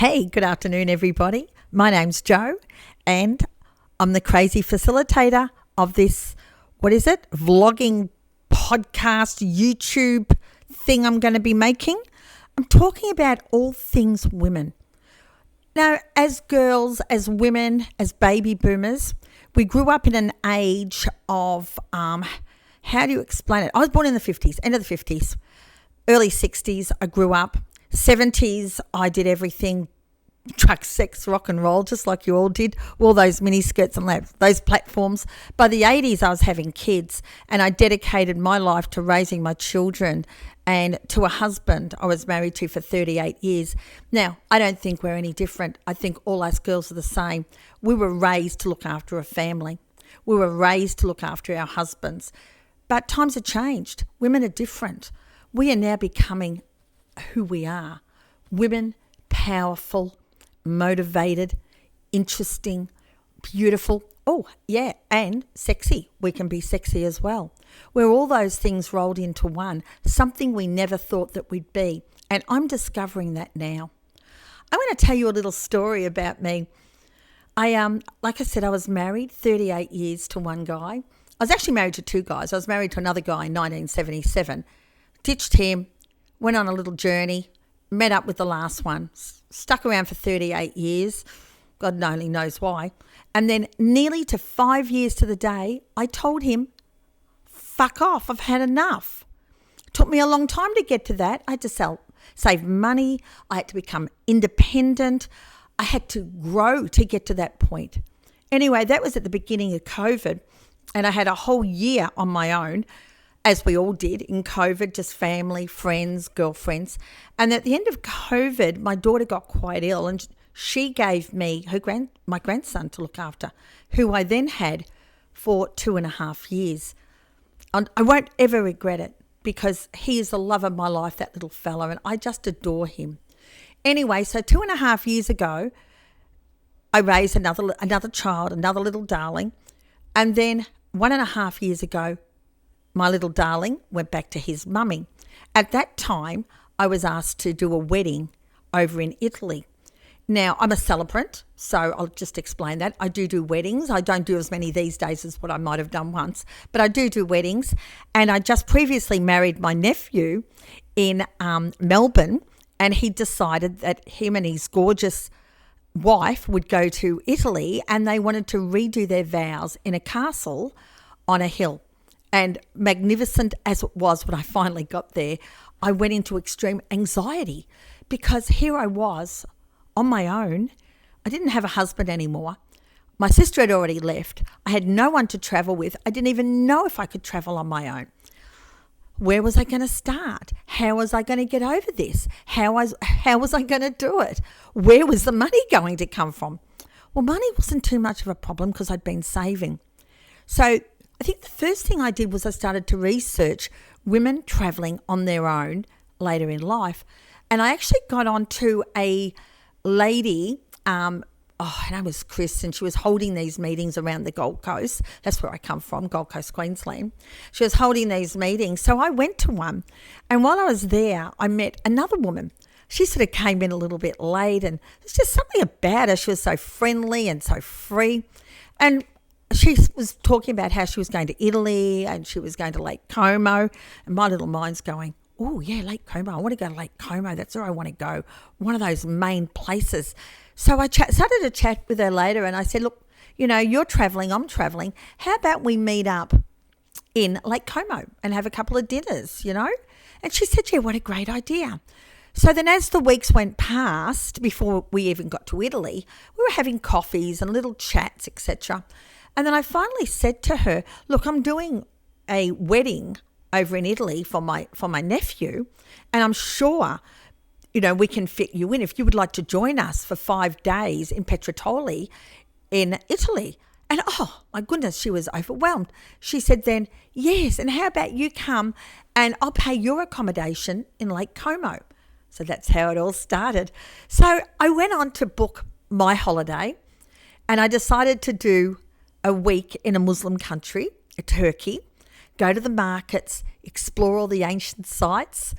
Hey, good afternoon, everybody. My name's Jo, and I'm the crazy facilitator of this, vlogging podcast, YouTube thing I'm going to be making. I'm talking about all things women. Now, as girls, as women, as baby boomers, we grew up in an age of, how do you explain it? I was born in the 50s, end of the 50s, early 60s, I grew up. 70s, I did everything, drugs, sex, rock and roll, just like you all did, all those mini skirts and those platforms. By the 80s, I was having kids, and I dedicated my life to raising my children and to a husband I was married to for 38 years. Now, I don't think we're any different. I think all us girls are the same. We were raised to look after a family. We were raised to look after our husbands. But times have changed. Women are different. We are now becoming who we are. Women, powerful, motivated, interesting, beautiful. Oh, yeah, and sexy. We can be sexy as well. We're all those things rolled into one, something we never thought that we'd be. And I'm discovering that now. I'm going to tell you a little story about me. Like I said, I was married 38 years to one guy. I was actually married to two guys. I was married to another guy in 1977, ditched him, went on a little journey, met up with the last one, stuck around for 38 years, God only knows why. And then nearly to 5 years to the day, I told him, fuck off, I've had enough. It took me a long time to get to that. I had to save money. I had to become independent. I had to grow to get to that point. Anyway, that was at the beginning of COVID, and I had a whole year on my own, as we all did in COVID, just family, friends, girlfriends. And at the end of COVID, my daughter got quite ill, and she gave me my grandson to look after, who I then had for 2.5 years. And I won't ever regret it, because he is the love of my life, that little fella, and I just adore him. Anyway, so 2.5 years ago, I raised another child, another little darling. And then 1.5 years ago, my little darling went back to his mummy. At that time, I was asked to do a wedding over in Italy. Now, I'm a celebrant, so I'll just explain that. I do weddings. I don't do as many these days as what I might have done once, but I do weddings. And I just previously married my nephew in Melbourne, and he decided that him and his gorgeous wife would go to Italy, and they wanted to redo their vows in a castle on a hill. And magnificent as it was when I finally got there, I went into extreme anxiety, because here I was on my own. I didn't have a husband anymore. My sister had already left. I had no one to travel with. I didn't even know if I could travel on my own. Where was I going to start? How was I going to get over this? How was I going to do it? Where was the money going to come from? Well, money wasn't too much of a problem, because I'd been saving. So I think the first thing I did was I started to research women travelling on their own later in life. And I actually got onto a lady, her name was Chris, and she was holding these meetings around the Gold Coast. That's where I come from, Gold Coast, Queensland. She was holding these meetings. So I went to one. And while I was there, I met another woman. She sort of came in a little bit late, and there's just something about her. She was so friendly and so free. And she was talking about how she was going to Italy and she was going to Lake Como, and my little mind's going, oh, yeah, Lake Como. I want to go to Lake Como. That's where I want to go, one of those main places. So I started to chat with her later, and I said, look, you're travelling, I'm travelling. How about we meet up in Lake Como and have a couple of dinners, And she said, yeah, what a great idea. So then as the weeks went past, before we even got to Italy, we were having coffees and little chats, etc. And then I finally said to her, look, I'm doing a wedding over in Italy for my nephew, and I'm sure, we can fit you in if you would like to join us for 5 days in Petrotoli in Italy. And oh my goodness, she was overwhelmed. She said then, yes, and how about you come and I'll pay your accommodation in Lake Como. So that's how it all started. So I went on to book my holiday, and I decided to do a week in a Muslim country, Turkey, go to the markets, explore all the ancient sites.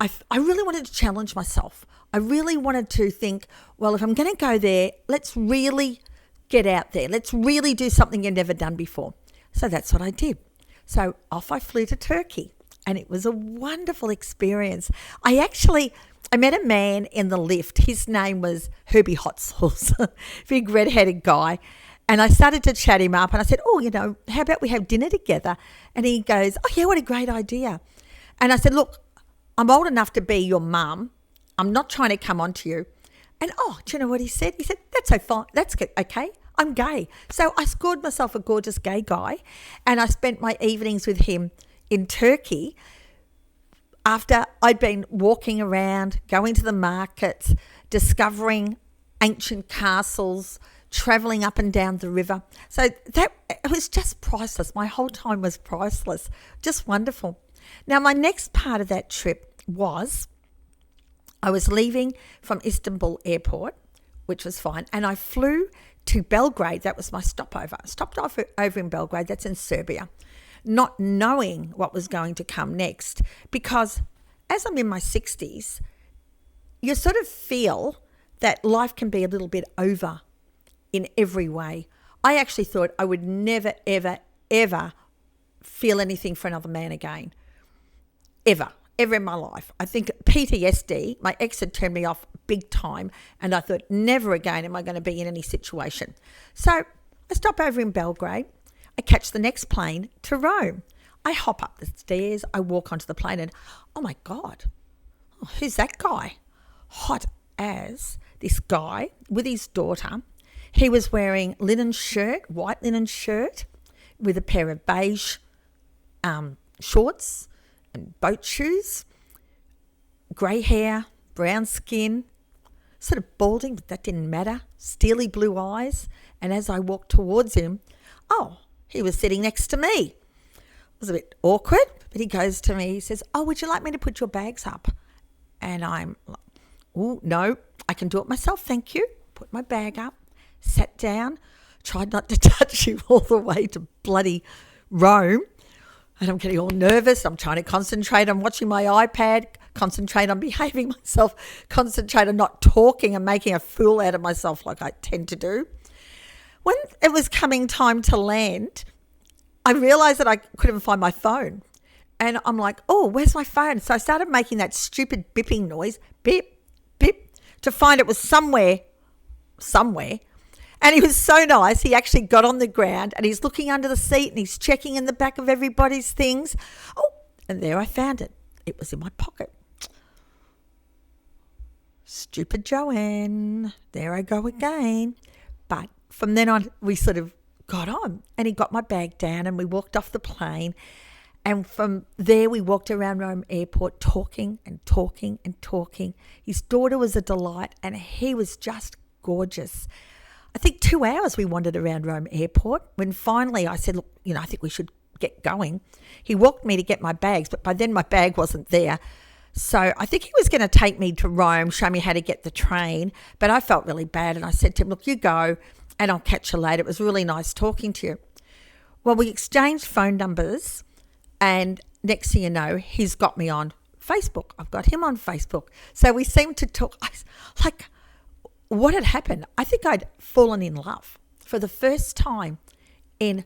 I really wanted to challenge myself. I really wanted to think, well, if I'm going to go there, let's really get out there. Let's really do something you've never done before. So that's what I did. So off I flew to Turkey, and it was a wonderful experience. I met a man in the lift. His name was Herbie Hot Sauce, big red-headed guy. And I started to chat him up, and I said, how about we have dinner together? And he goes, oh, yeah, what a great idea. And I said, look, I'm old enough to be your mum. I'm not trying to come on to you. And, do you know what he said? He said, that's so fine. That's good. Okay. I'm gay. So I scored myself a gorgeous gay guy, and I spent my evenings with him in Turkey after I'd been walking around, going to the markets, discovering ancient castles, travelling up and down the river. So it was just priceless. My whole time was priceless. Just wonderful. Now, my next part of that trip was I was leaving from Istanbul airport, which was fine, and I flew to Belgrade. That was my stopover. I stopped over in Belgrade, that's in Serbia, not knowing what was going to come next, because as I'm in my 60s, you sort of feel that life can be a little bit over in every way. I actually thought I would never, ever, ever feel anything for another man again. Ever in my life. I think PTSD, my ex had turned me off big time, and I thought never again am I going to be in any situation. So I stop over in Belgrade. I catch the next plane to Rome. I hop up the stairs. I walk onto the plane and, oh my God, who's that guy? Hot as this guy with his daughter. He was wearing white linen shirt with a pair of beige shorts and boat shoes, grey hair, brown skin, sort of balding, but that didn't matter, steely blue eyes. And as I walked towards him, he was sitting next to me. It was a bit awkward, but he goes to me, he says, would you like me to put your bags up? And I'm like, no, I can do it myself, thank you. Put my bag up, sat down, tried not to touch him all the way to bloody Rome. And I'm getting all nervous. I'm trying to concentrate on watching my iPad, concentrate on behaving myself, concentrate on not talking and making a fool out of myself like I tend to do. When it was coming time to land, I realised that I couldn't find my phone. And I'm like, where's my phone? So I started making that stupid bipping noise, beep, beep, to find it was somewhere. And he was so nice, he actually got on the ground and he's looking under the seat and he's checking in the back of everybody's things. And there I found it. It was in my pocket. Stupid Joanne. There I go again. But from then on, we sort of got on and he got my bag down and we walked off the plane. And from there, we walked around Rome Airport talking and talking and talking. His daughter was a delight and he was just gorgeous. I think 2 hours we wandered around Rome Airport when finally I said, look, I think we should get going. He walked me to get my bags, but by then my bag wasn't there. So I think he was going to take me to Rome, show me how to get the train, but I felt really bad and I said to him, look, you go and I'll catch you later. It was really nice talking to you. Well, we exchanged phone numbers and next thing you know, he's got me on Facebook. I've got him on Facebook. So we seemed to talk like, what had happened? I think I'd fallen in love for the first time in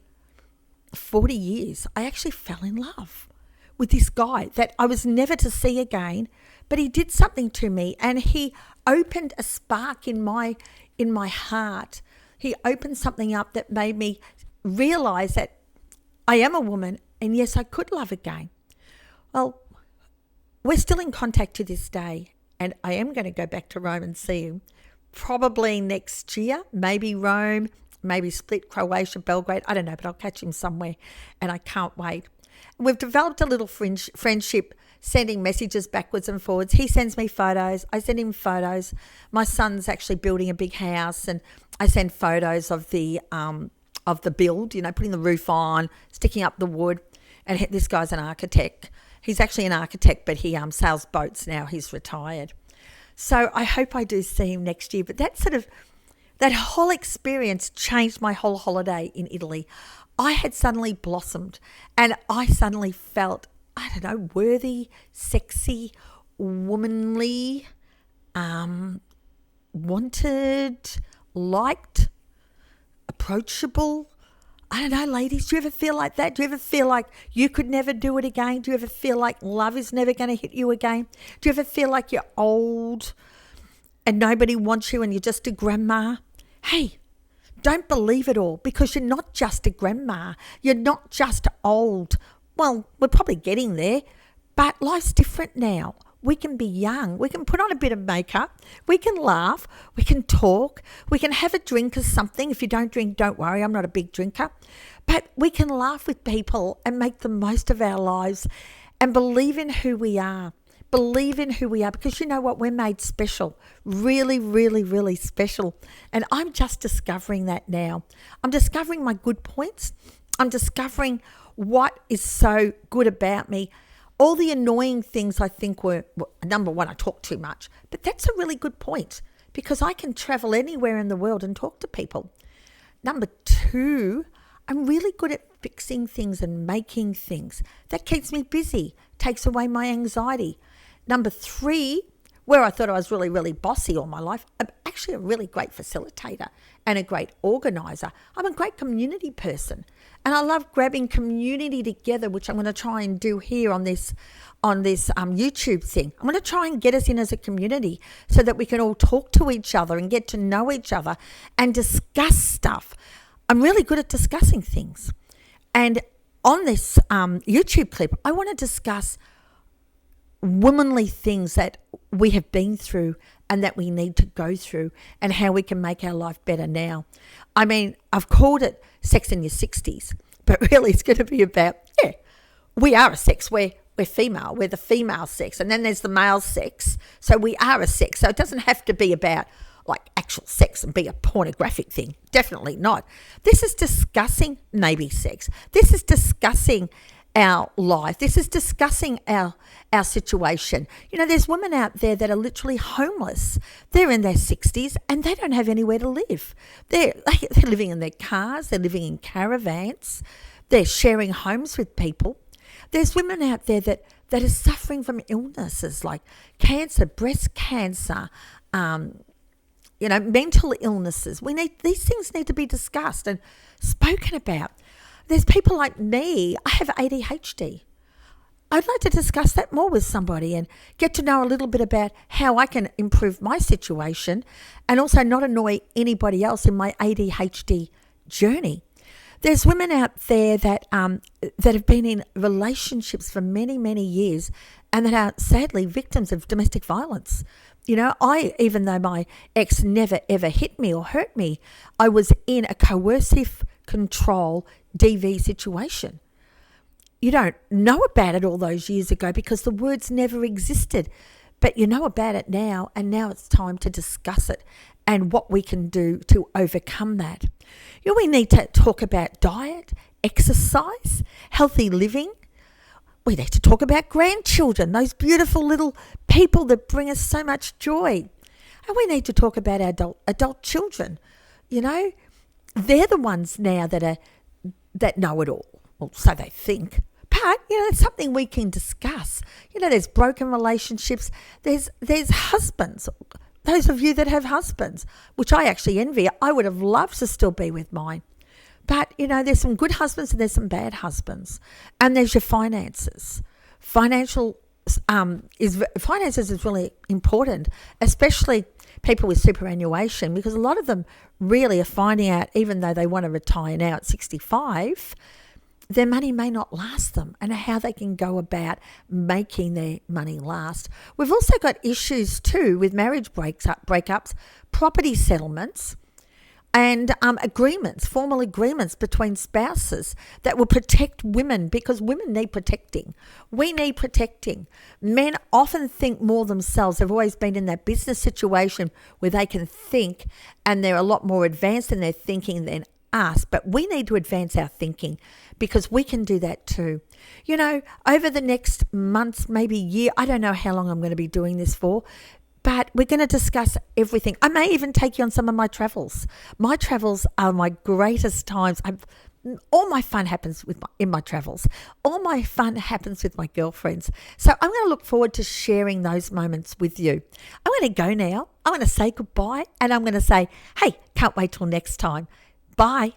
40 years. I actually fell in love with this guy that I was never to see again, but he did something to me and he opened a spark in my heart. He opened something up that made me realise that I am a woman and yes, I could love again. Well, we're still in contact to this day and I am going to go back to Rome and see him. Probably next year, maybe Rome, maybe Split, Croatia, Belgrade. I don't know, but I'll catch him somewhere and I can't wait. We've developed a little friendship, sending messages backwards and forwards. He sends me photos. I send him photos. My son's actually building a big house and I send photos of the build, putting the roof on, sticking up the wood. And this guy's an architect. He's actually an architect, but he sails boats now. He's retired. So I hope I do see him next year. But that whole experience changed my whole holiday in Italy. I had suddenly blossomed and I suddenly felt, worthy, sexy, womanly, wanted, liked, approachable. I don't know, ladies, do you ever feel like that? Do you ever feel like you could never do it again? Do you ever feel like love is never going to hit you again? Do you ever feel like you're old and nobody wants you and you're just a grandma? Hey, don't believe it all, because you're not just a grandma. You're not just old. Well, we're probably getting there, but life's different now. We can be young. We can put on a bit of makeup. We can laugh. We can talk. We can have a drink of something. If you don't drink, don't worry. I'm not a big drinker. But we can laugh with people and make the most of our lives and believe in who we are. Believe in who we are, because you know what? We're made special. Really, really, really special. And I'm just discovering that now. I'm discovering my good points. I'm discovering what is so good about me. All the annoying things I think were, number one, I talk too much. But that's a really good point, because I can travel anywhere in the world and talk to people. Number two, I'm really good at fixing things and making things. That keeps me busy, takes away my anxiety. Number three, where I thought I was really, really bossy all my life, I'm actually a really great facilitator and a great organizer. I'm a great community person. And I love grabbing community together, which I'm going to try and do here on this YouTube thing. I'm going to try and get us in as a community so that we can all talk to each other and get to know each other and discuss stuff. I'm really good at discussing things. And on this YouTube clip, I want to discuss womanly things that we have been through and that we need to go through, and how we can make our life better now. I mean, I've called it Sex in Your 60s, but really it's going to be about, we are a sex. We're female. We're the female sex. And then there's the male sex. So we are a sex. So it doesn't have to be about like actual sex and be a pornographic thing. Definitely not. This is discussing maybe sex. This is discussing our life. This is discussing our situation. You know, there's women out there that are literally homeless. They're in their 60s and they don't have anywhere to live. They're living in their cars. They're living in caravans. They're sharing homes with people. There's women out there that are suffering from illnesses like cancer, breast cancer, mental illnesses. These things need to be discussed and spoken about. There's people like me. I have ADHD. I'd like to discuss that more with somebody and get to know a little bit about how I can improve my situation and also not annoy anybody else in my ADHD journey. There's women out there that have been in relationships for many, many years and that are sadly victims of domestic violence. You know, even though my ex never ever hit me or hurt me, I was in a coercive control DV situation. You don't know about it all those years ago because the words never existed, but you know about it now, and now it's time to discuss it and what we can do to overcome that. You know, we need to talk about diet, exercise, healthy living. We need to talk about grandchildren, those beautiful little people that bring us so much joy. And we need to talk about our adult children. You know, they're the ones now that know it all. Well, so they think. But, you know, it's something we can discuss. You know, there's broken relationships. There's husbands. Those of you that have husbands, which I actually envy. I would have loved to still be with mine. But, you know, there's some good husbands and there's some bad husbands. And there's your finances. Finances is really important, especially people with superannuation, because a lot of them really are finding out, even though they want to retire now at 65, their money may not last them, and how they can go about making their money last. We've also got issues too with marriage breakups, property settlements, and formal agreements between spouses that will protect women, because women need protecting. We need protecting. Men often think more themselves. They've always been in that business situation where they can think, and they're a lot more advanced in their thinking than us. But we need to advance our thinking, because we can do that too. You know, over the next months, maybe year, I don't know how long I'm going to be doing this for, but we're going to discuss everything. I may even take you on some of my travels. My travels are my greatest times. all my fun happens in my travels. All my fun happens with my girlfriends. So I'm going to look forward to sharing those moments with you. I'm going to go now. I'm going to say goodbye, and I'm going to say, hey, can't wait till next time. Bye.